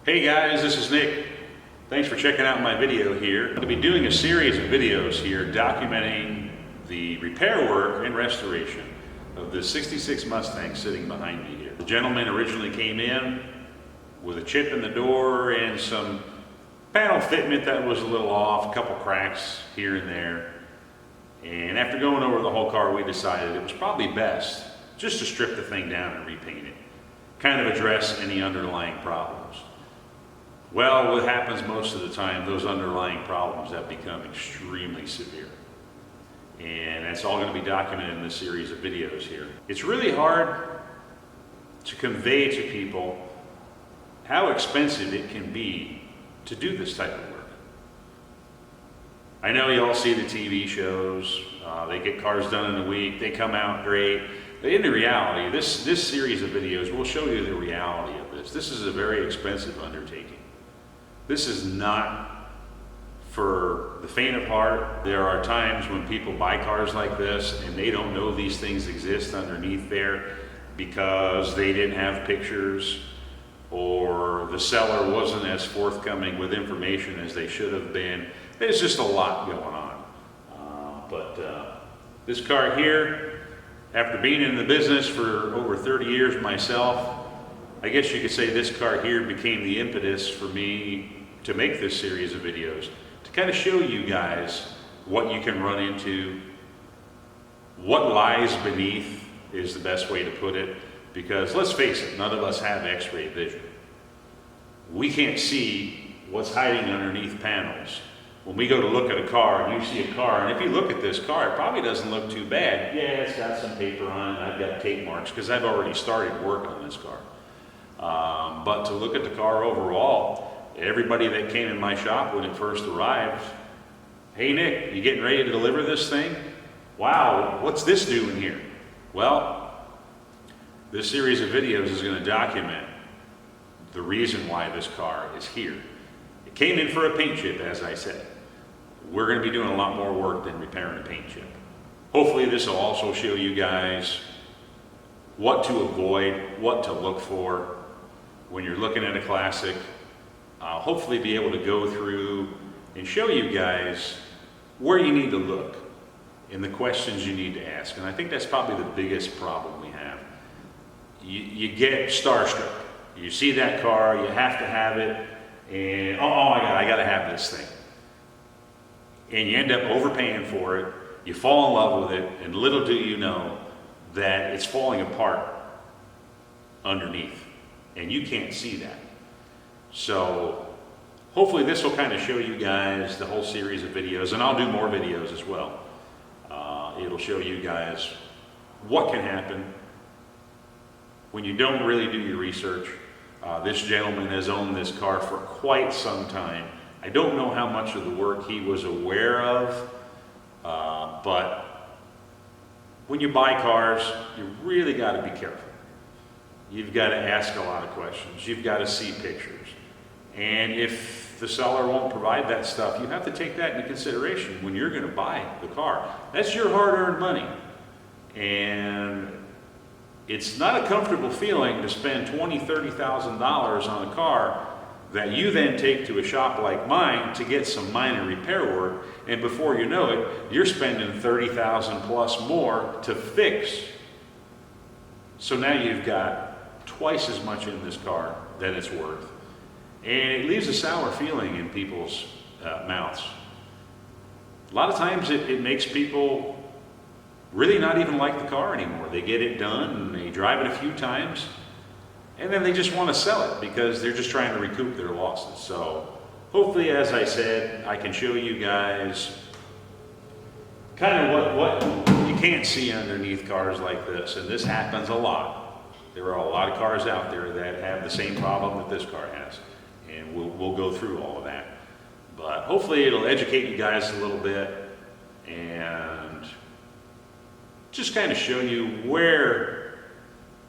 Hey guys, this is Nick. Thanks for checking out my video here. I'm going to be doing a series of videos here documenting the repair work and restoration of this '66 Mustang sitting behind me here. The gentleman originally came in with a chip in the door and some panel fitment that was a little off, a couple cracks here and there. And after going over the whole car, we decided it was probably best just to strip the thing down and repaint it, kind of address any underlying problems. Well, what happens most of the time, those underlying problems have become extremely severe. And that's all going to be documented in this series of videos here. It's really hard to convey to people how expensive it can be to do this type of work. I know you all see the TV shows, they get cars done in a week, they come out great. But in the reality, this series of videos will show you the reality of this. This is a very expensive undertaking. This is not for the faint of heart. There are times when people buy cars like this and they don't know these things exist underneath there because they didn't have pictures or the seller wasn't as forthcoming with information as they should have been. There's just a lot going on. This car here, after being in the business for over 30 years myself, I guess you could say this car here became the impetus for me to make this series of videos, to kind of show you guys what you can run into, what lies beneath is the best way to put it, because let's face it, none of us have x-ray vision. We can't see what's hiding underneath panels. When we go to look at a car and you see a car, and if you look at this car, it probably doesn't look too bad. Yeah, it's got some paper on it, I've got tape marks because I've already started work on this car. But to look at the car overall, everybody that came in my shop when it first arrived, hey Nick, you getting ready to deliver this thing? Wow, what's this doing here? Well, this series of videos is going to document the reason why this car is here. It came in for a paint chip, as I said. We're going to be doing a lot more work than repairing a paint chip. Hopefully this will also show you guys what to avoid, what to look for when you're looking at a classic. Hopefully be able to go through and show you guys where you need to look and the questions you need to ask. And I think that's probably the biggest problem we have. You get starstruck. You see that car, you have to have it, and oh my God, I gotta have this thing. And you end up overpaying for it, you fall in love with it, and little do you know that it's falling apart underneath, and you can't see that. So hopefully this will kind of show you guys the whole series of videos, and I'll do more videos as well. It'll show you guys what can happen when you don't really do your research. This gentleman has owned this car for quite some time. I don't know how much of the work he was aware of, but when you buy cars, you really got to be careful. You've got to ask a lot of questions. You've got to see pictures. And if the seller won't provide that stuff, you have to take that into consideration when you're going to buy the car. That's your hard-earned money. And it's not a comfortable feeling to spend $20,000, $30,000 on a car that you then take to a shop like mine to get some minor repair work, and before you know it, you're spending $30,000 plus more to fix. So now you've got twice as much in this car than it's worth. And it leaves a sour feeling in people's mouths. A lot of times it makes people really not even like the car anymore. They get it done and they drive it a few times and then they just want to sell it because they're just trying to recoup their losses. So hopefully, as I said, I can show you guys kind of what you can't see underneath cars like this. And this happens a lot. There are a lot of cars out there that have the same problem that this car has. And we'll go through all of that. But hopefully it'll educate you guys a little bit and just kind of show you where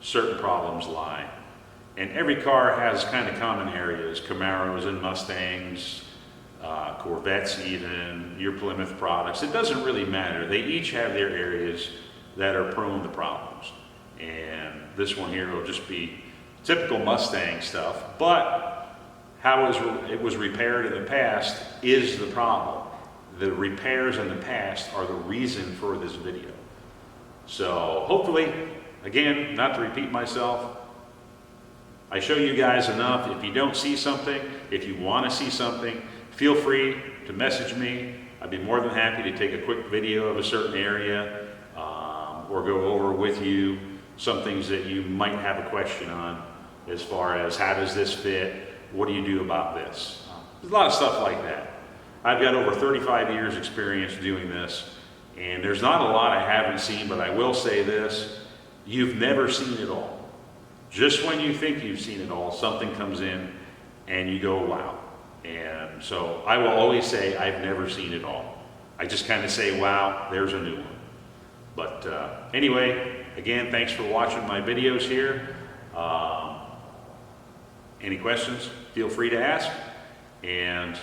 certain problems lie. And every car has kind of common areas, Camaros and Mustangs, Corvettes even, your Plymouth products. It doesn't really matter. They each have their areas that are prone to problems. And this one here will just be typical Mustang stuff, but how it was repaired in the past is the problem. The repairs in the past are the reason for this video. So hopefully, again, not to repeat myself, I show you guys enough. If you don't see something, if you want to see something, feel free to message me. I'd be more than happy to take a quick video of a certain area or go over with you some things that you might have a question on, as far as how does this fit, what do you do about this? There's a lot of stuff like that. I've got over 35 years experience doing this, and there's not a lot I haven't seen, but I will say this: you've never seen it all. Just when you think you've seen it all, something comes in and you go, wow. And so I will always say I've never seen it all. I just kind of say, wow, there's a new one. But anyway, again, thanks for watching my videos here. Any questions, feel free to ask, and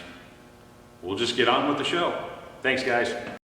we'll just get on with the show. Thanks, guys.